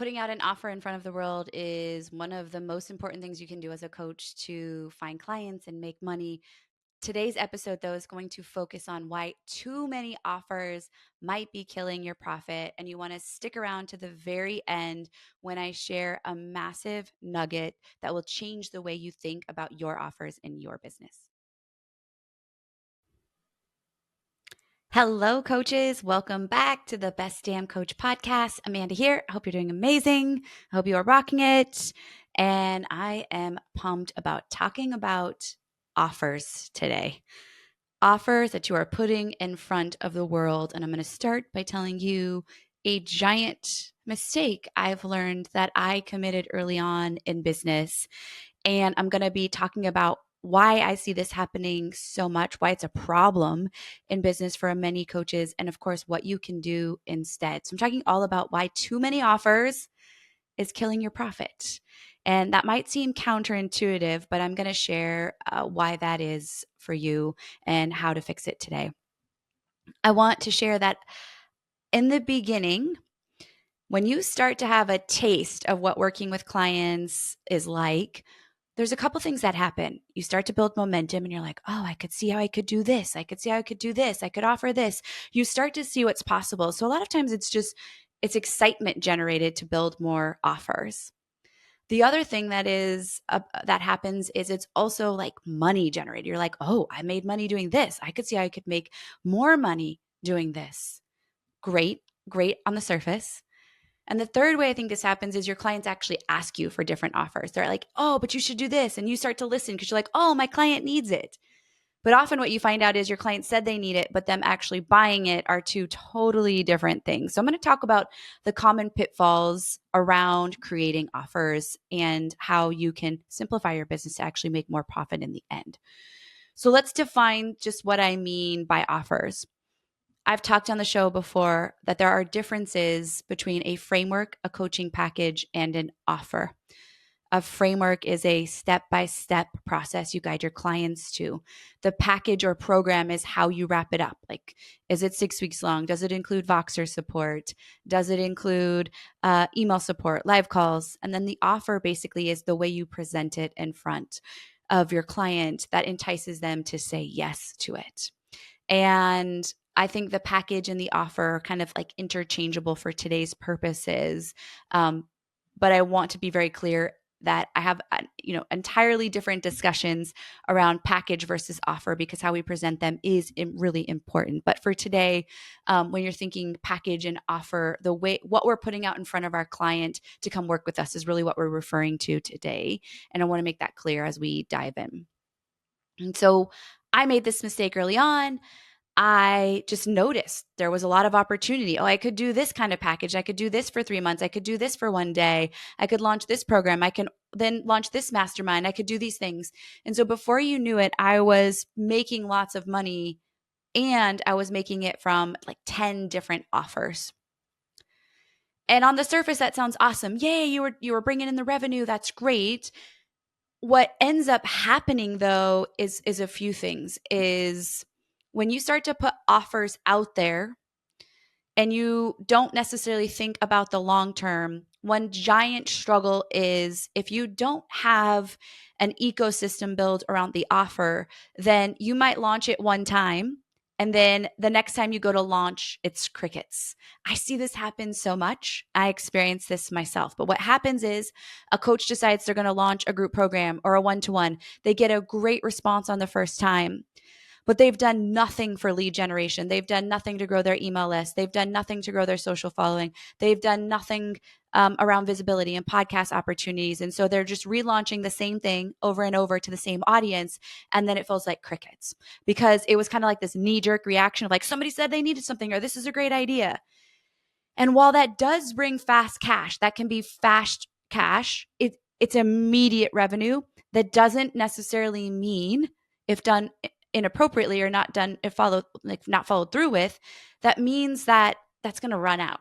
Putting out an offer in front of the world is one of the most important things you can do as a coach to find clients and make money. Today's episode, though, is going to focus on why too many offers might be killing your profit. And you want to stick around to the very end when I share a massive nugget that will change the way you think about your offers in your business. Hello, coaches. Welcome back to the Best Damn Coach podcast. Amanda here. I hope you're doing amazing. I hope you are rocking it. And I am pumped about talking about offers today. Offers that you are putting in front of the world. And I'm going to start by telling you a giant mistake I've learned that I committed early on in business. And I'm going to be talking about why I see this happening so much, why it's a problem in business for many coaches, and of course, what you can do instead. So I'm talking all about why too many offers is killing your profit. And that might seem counterintuitive, but I'm going to share why that is for you and how to fix it today. I want to share that in the beginning, when you start to have a taste of what working with clients is like, there's a couple things that happen. You start to build momentum and you're like, oh, I could see how I could do this. I could see how I could do this. I could offer this. You start to see what's possible. So a lot of times it's excitement generated to build more offers. The other thing that happens is it's also like money generated. You're like, oh, I made money doing this. I could see how I could make more money doing this. Great, great on the surface. And the third way I think this happens is your clients actually ask you for different offers. They're like, oh, but you should do this. And you start to listen because you're like, oh, my client needs it. But often what you find out is your client said they need it, but them actually buying it are two totally different things. So I'm going to talk about the common pitfalls around creating offers and how you can simplify your business to actually make more profit in the end. So let's define just what I mean by offers. I've talked on the show before that there are differences between a framework, a coaching package, and an offer. A framework is a step-by-step process you guide your clients to. The package or program is how you wrap it up. Like, is it 6 weeks long? Does it include Voxer support? Does it include email support, live calls? And then the offer basically is the way you present it in front of your client that entices them to say yes to it. And I think the package and the offer are kind of like interchangeable for today's purposes. But I want to be very clear that I have, entirely different discussions around package versus offer because how we present them is really important. But for today, when you're thinking package and offer, what we're putting out in front of our client to come work with us is really what we're referring to today. And I want to make that clear as we dive in. And so I made this mistake early on. I just noticed there was a lot of opportunity. Oh, I could do this kind of package. I could do this for 3 months. I could do this for one day. I could launch this program. I can then launch this mastermind. I could do these things. And so before you knew it, I was making lots of money and I was making it from like 10 different offers. And on the surface, that sounds awesome. Yay, you were bringing in the revenue. That's great. What ends up happening though is a few things. Is when you start to put offers out there and you don't necessarily think about the long term, one giant struggle is if you don't have an ecosystem built around the offer, then you might launch it one time. And then the next time you go to launch, it's crickets. I see this happen so much. I experience this myself. But what happens is a coach decides they're going to launch a group program or a one-to-one. They get a great response on the first time, but they've done nothing for lead generation. They've done nothing to grow their email list. They've done nothing to grow their social following. They've done nothing around visibility and podcast opportunities. And so they're just relaunching the same thing over and over to the same audience. And then it feels like crickets because it was kind of like this knee-jerk reaction of like somebody said they needed something or this is a great idea. And while that does bring fast cash, that can be fast cash, it's immediate revenue. That doesn't necessarily mean if done inappropriately or not done if followed like not followed through with, that means that that's going to run out.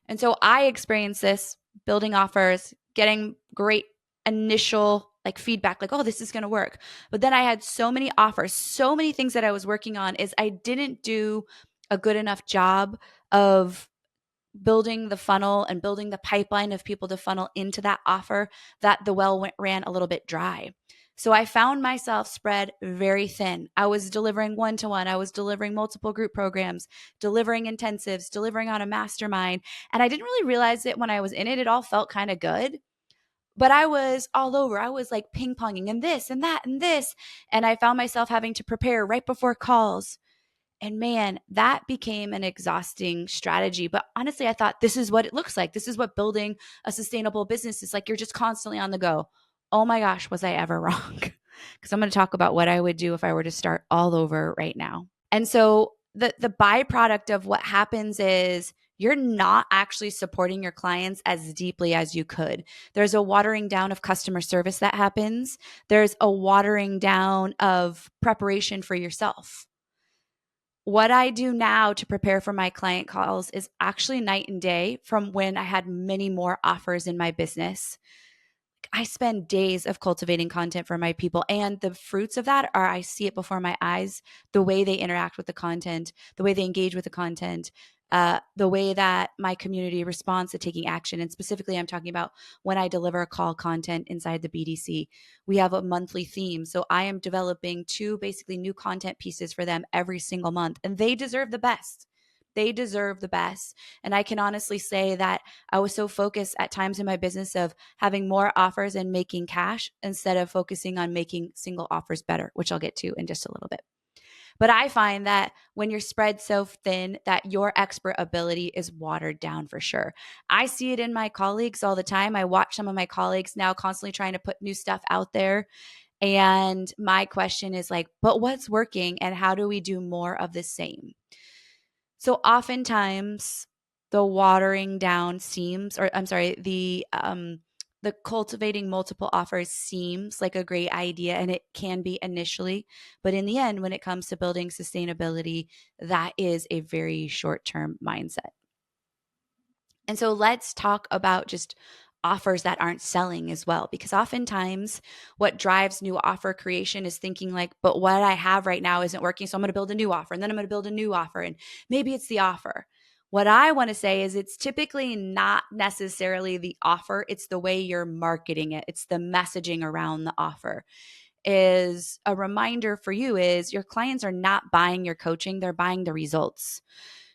And so I experienced this building offers, getting great initial like feedback like, oh, this is going to work. But then I had so many offers, so many things that I was working on is I didn't do a good enough job of building the funnel and building the pipeline of people to funnel into that offer that the ran a little bit dry. So I found myself spread very thin. I was delivering one-to-one. I was delivering multiple group programs, delivering intensives, delivering on a mastermind. And I didn't really realize it when I was in it. It all felt kind of good. But I was all over. I was like ping ponging and this and that and this. And I found myself having to prepare right before calls. And man, that became an exhausting strategy. But honestly, I thought this is what it looks like. This is what building a sustainable business is like. You're just constantly on the go. Oh my gosh, was I ever wrong? Because I'm going to talk about what I would do if I were to start all over right now. And so the byproduct of what happens is you're not actually supporting your clients as deeply as you could. There's a watering down of customer service that happens. There's a watering down of preparation for yourself. What I do now to prepare for my client calls is actually night and day from when I had many more offers in my business. I spend days of cultivating content for my people, and the fruits of that are I see it before my eyes, the way they interact with the content, the way they engage with the content, the way that my community responds to taking action. And specifically, I'm talking about when I deliver call content inside the BDC. We have a monthly theme. So I am developing 2 basically new content pieces for them every single month, and they deserve the best. They deserve the best. And I can honestly say that I was so focused at times in my business of having more offers and making cash instead of focusing on making single offers better, which I'll get to in just a little bit. But I find that when you're spread so thin that your expert ability is watered down for sure. I see it in my colleagues all the time. I watch some of my colleagues now constantly trying to put new stuff out there. And my question is like, but what's working and how do we do more of the same? So oftentimes the watering down seems, or I'm sorry, the cultivating multiple offers seems like a great idea, and it can be initially, but in the end, when it comes to building sustainability, that is a very short-term mindset. And so let's talk about just offers that aren't selling as well, because oftentimes what drives new offer creation is thinking like, but what I have right now isn't working. So I'm going to build a new offer, and then I'm going to build a new offer, and maybe it's the offer. What I want to say is it's typically not necessarily the offer. It's the way you're marketing it. It's the messaging around the offer. Is a reminder for you is your clients are not buying your coaching. They're buying the results.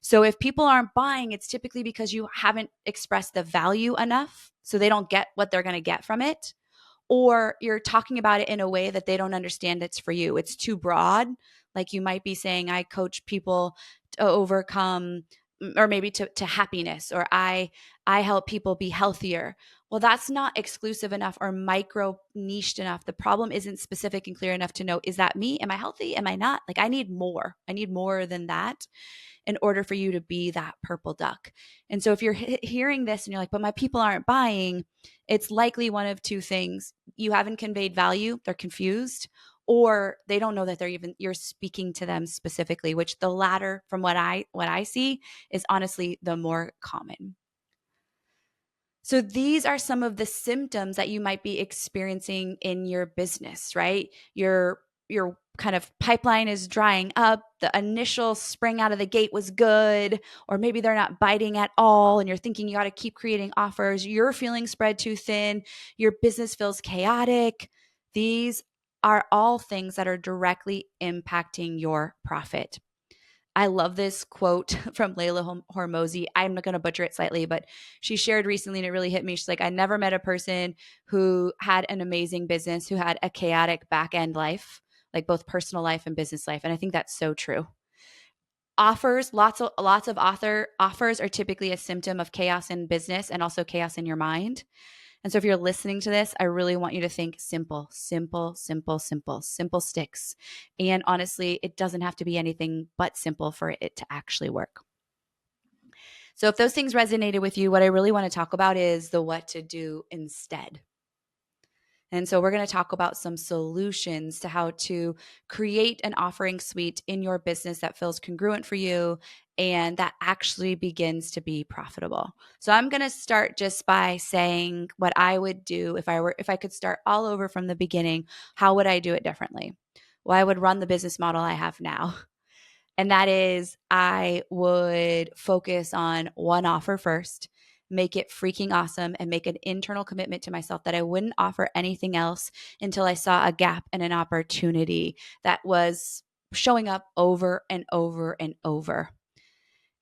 So if people aren't buying, it's typically because you haven't expressed the value enough, so they don't get what they're going to get from it, or you're talking about it in a way that they don't understand it's for you. It's too broad. Like you might be saying, I coach people to overcome, or maybe to happiness, or I help people be healthier. Well, that's not exclusive enough or micro niched enough. The problem isn't specific and clear enough to know, is that me? Am I healthy? Am I not? Like I need more. I need more than that in order for you to be that purple duck. And so if you're hearing this and you're like, but my people aren't buying, it's likely one of 2 things. You haven't conveyed value, they're confused, or they don't know that you're speaking to them specifically, which the latter from what I see is honestly the more common. So these are some of the symptoms that you might be experiencing in your business, right? Your kind of pipeline is drying up. The initial spring out of the gate was good, or maybe they're not biting at all, and you're thinking you got to keep creating offers. You're feeling spread too thin. Your business feels chaotic. These are all things that are directly impacting your profit. I love this quote from Layla Hormozi. I'm going to butcher it slightly, but she shared recently and it really hit me. She's like, I never met a person who had an amazing business who had a chaotic back end life, like both personal life and business life. And I think that's so true. Offers, lots of offers are typically a symptom of chaos in business and also chaos in your mind. And so if you're listening to this, I really want you to think simple, simple, simple, simple, simple sticks. And honestly, it doesn't have to be anything but simple for it to actually work. So if those things resonated with you, what I really want to talk about is the what to do instead. And so we're going to talk about some solutions to how to create an offering suite in your business that feels congruent for you and that actually begins to be profitable. So I'm going to start just by saying what I would do if I could start all over from the beginning. How would I do it differently? Well, I would run the business model I have now. And that is, I would focus on one offer first, make it freaking awesome, and make an internal commitment to myself that I wouldn't offer anything else until I saw a gap and an opportunity that was showing up over and over and over.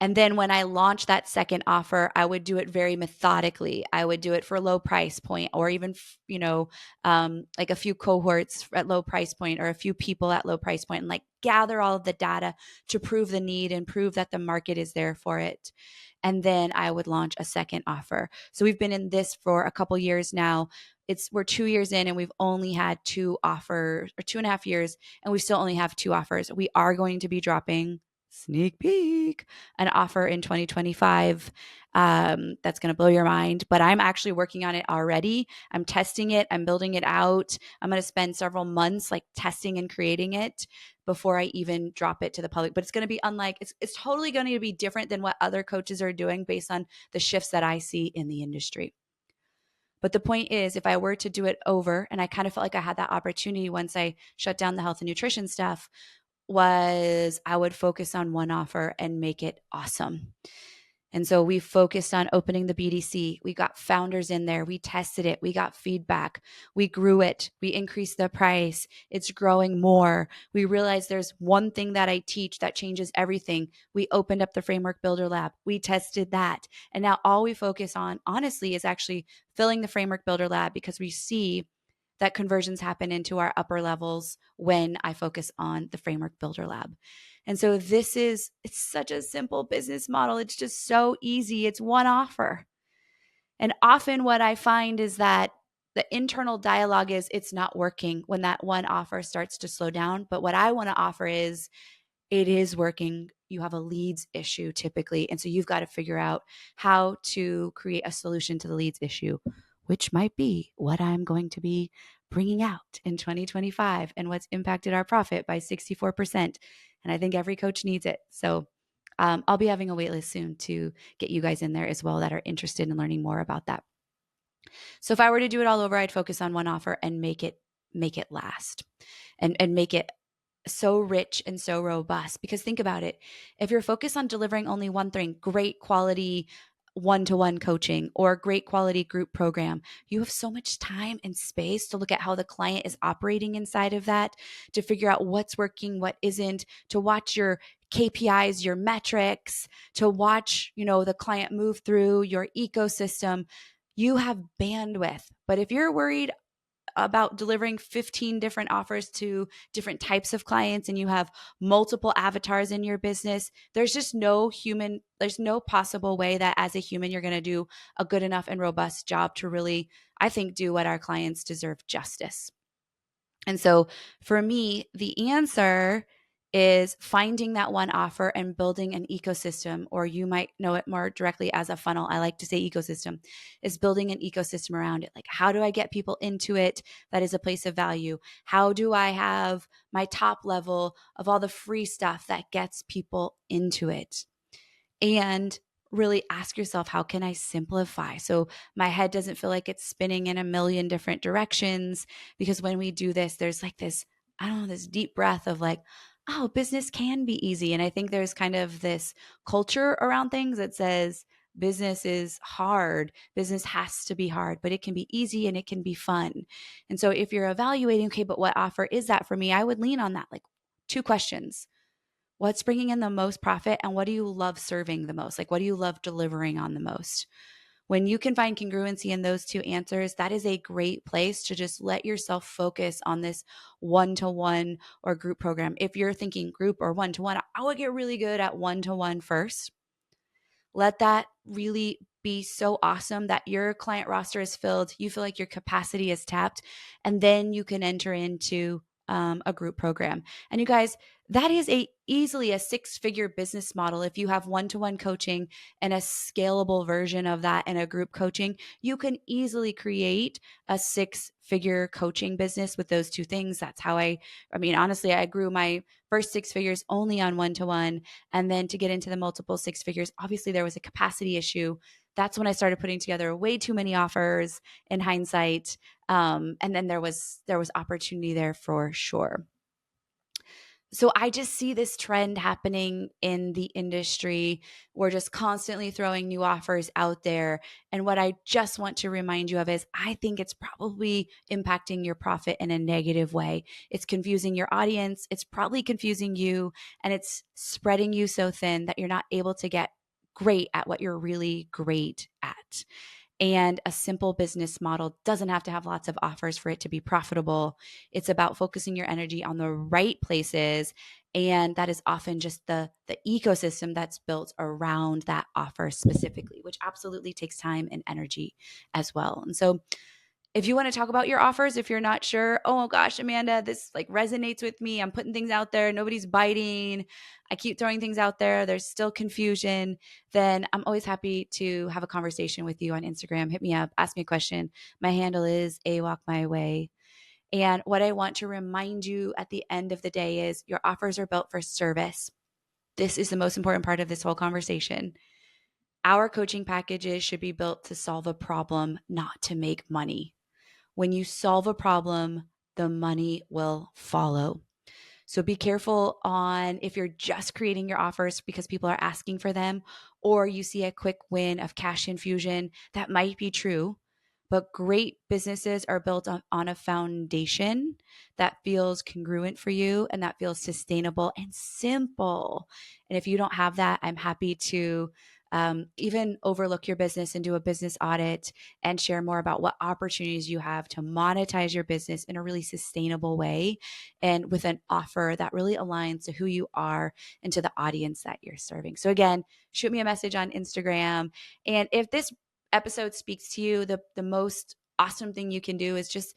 And then when I launched that second offer, I would do it very methodically. I would do it for a low price point, or even, like a few cohorts at low price point, or a few people at low price point, and like gather all of the data to prove the need and prove that the market is there for it. And then I would launch a second offer. So we've been in this for a couple years now. We're 2 years in and we've only had two offers, or 2.5 years, and we still only have two offers. We are going to be dropping, sneak peek, an offer in 2025 that's going to blow your mind, but I'm actually working on it already. I'm testing it. I'm building it out. I'm going to spend several months like testing and creating it before I even drop it to the public. But it's going to be unlike, it's totally going to be different than what other coaches are doing based on the shifts that I see in the industry. But the point is, if I were to do it over, and I kind of felt like I had that opportunity once I shut down the health and nutrition stuff, was I would focus on one offer and make it awesome. And so we focused on opening the BDC. We got founders in there. We tested it. We got feedback. We grew it. We increased the price. It's growing more. We realized there's one thing that I teach that changes everything. We opened up the Framework Builder Lab. We tested that. And now all we focus on, honestly, is actually filling the Framework Builder Lab, because we see that conversions happen into our upper levels when I focus on the Framework Builder Lab. And so it's such a simple business model. It's just so easy. It's one offer. And often what I find is that the internal dialogue is it's not working when that one offer starts to slow down. But what I want to offer is it is working. You have a leads issue typically. And so you've got to figure out how to create a solution to the leads issue, which might be what I'm going to be bringing out in 2025 and what's impacted our profit by 64%. And I think every coach needs it. So I'll be having a waitlist soon to get you guys in there as well that are interested in learning more about that. So if I were to do it all over, I'd focus on one offer and make it last, and make it so rich and so robust. Because think about it. If you're focused on delivering only one thing, great quality one-to-one coaching or great quality group program, you have so much time and space to look at how the client is operating inside of that, to figure out what's working, what isn't, to watch your KPIs, your metrics, to watch, the client move through your ecosystem. You have bandwidth. But if you're worried about delivering 15 different offers to different types of clients and you have multiple avatars in your business, there's no possible way that as a human you're going to do a good enough and robust job to really, I think, do what our clients deserve justice. And so for me, the answer is finding that one offer and building an ecosystem, or you might know it more directly as a funnel. I like to say ecosystem is building an ecosystem around it. Like, how do I get people into it? That is a place of value. How do I have my top level of all the free stuff that gets people into it? And really ask yourself, how can I simplify so my head doesn't feel like it's spinning in a million different directions? Because when we do this, there's like this, I don't know, this deep breath of like, oh, business can be easy. And I think there's kind of this culture around things that says business is hard. Business has to be hard, but it can be easy and it can be fun. And so if you're evaluating, okay, but what offer is that for me? I would lean on that. Like, two questions. What's bringing in the most profit, and what do you love serving the most? Like, what do you love delivering on the most? When you can find congruency in those two answers, that is a great place to just let yourself focus on this one-to-one or group program. If you're thinking group or one-to-one, I would get really good at one-to-one first. Let that really be so awesome that your client roster is filled. You feel like your capacity is tapped, and then you can enter into a group program. And you guys, that is easily a 6-figure business model. If you have one-to-one coaching and a scalable version of that and a group coaching, you can easily create a 6-figure coaching business with those two things. That's how honestly, I grew my first 6 figures only on one-to-one. And then to get into the multiple 6 figures, obviously there was a capacity issue. That's when I started putting together way too many offers in hindsight. And then there was opportunity there for sure. So I just see this trend happening in the industry. We're just constantly throwing new offers out there. And what I just want to remind you of is I think it's probably impacting your profit in a negative way. It's confusing your audience. It's probably confusing you, and it's spreading you so thin that you're not able to get great at what you're really great at. And a simple business model doesn't have to have lots of offers for it to be profitable. It's about focusing your energy on the right places. And that is often just the ecosystem that's built around that offer specifically, which absolutely takes time and energy as well. And so if you want to talk about your offers, if you're not sure, oh gosh, Amanda, this like resonates with me. I'm putting things out there. Nobody's biting. I keep throwing things out there. There's still confusion. Then I'm always happy to have a conversation with you on Instagram. Hit me up, ask me a question. My handle is A Walk My Way. And what I want to remind you at the end of the day is your offers are built for service. This is the most important part of this whole conversation. Our coaching packages should be built to solve a problem, not to make money. When you solve a problem, the money will follow. So be careful on if you're just creating your offers because people are asking for them, or you see a quick win of cash infusion. That might be true, but great businesses are built on a foundation that feels congruent for you and that feels sustainable and simple. And if you don't have that, I'm happy to even overlook your business and do a business audit and share more about what opportunities you have to monetize your business in a really sustainable way and with an offer that really aligns to who you are and to the audience that you're serving. So again, shoot me a message on Instagram. And if this episode speaks to you, the most awesome thing you can do is just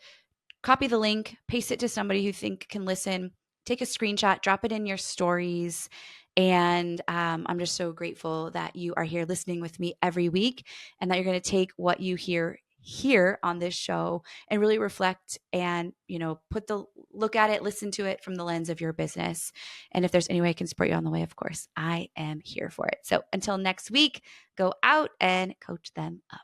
copy the link, paste it to somebody who you think can listen, take a screenshot, drop it in your stories. And I'm just so grateful that you are here listening with me every week and that you're going to take what you hear here on this show and really reflect and, look at it, listen to it from the lens of your business. And if there's any way I can support you on the way, of course, I am here for it. So until next week, go out and coach them up.